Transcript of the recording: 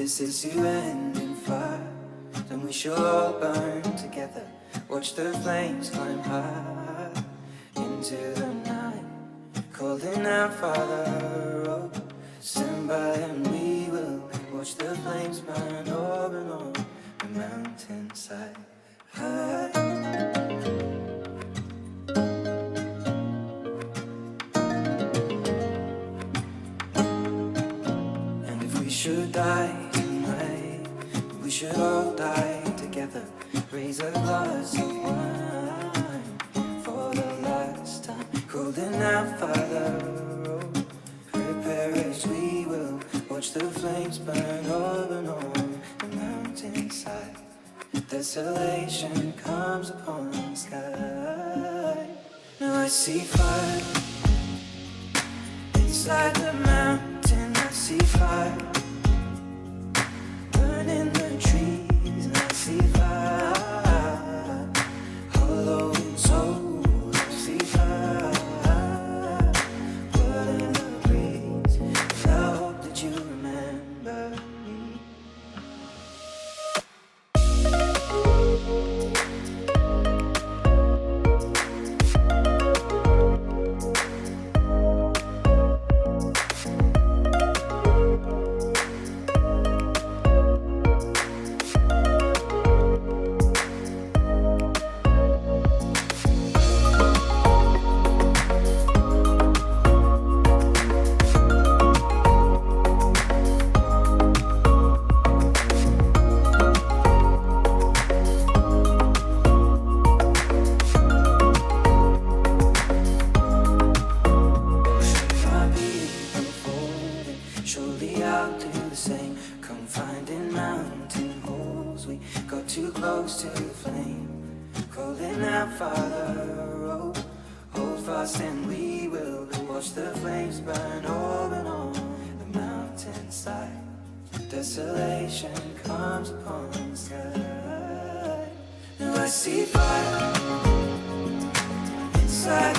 this is to end in fire, then we shall all burn together. Watch the flames climb high into the night, calling out, Father, oh, stand by and we will watch the flames burn over and on the mountainside. And if we should die tonight, we should all die together. Raise a glass of wine for the last time, holding out, Father, oh, prepare as we will watch the flames burn over and on the mountainside. Desolation comes upon the sky. Now I see fire inside the mountain. I see fire burning the trees, and I see fire hollow in soul. I see fire blood in the breeze. I hope that you remember me. Surely I'll do the same. Come finding mountain holes. We got too close to the flame. Calling out, Father, oh, hold fast and we will watch the flames burn over and on the mountainside. Desolation comes upon the sky. Now I see fire inside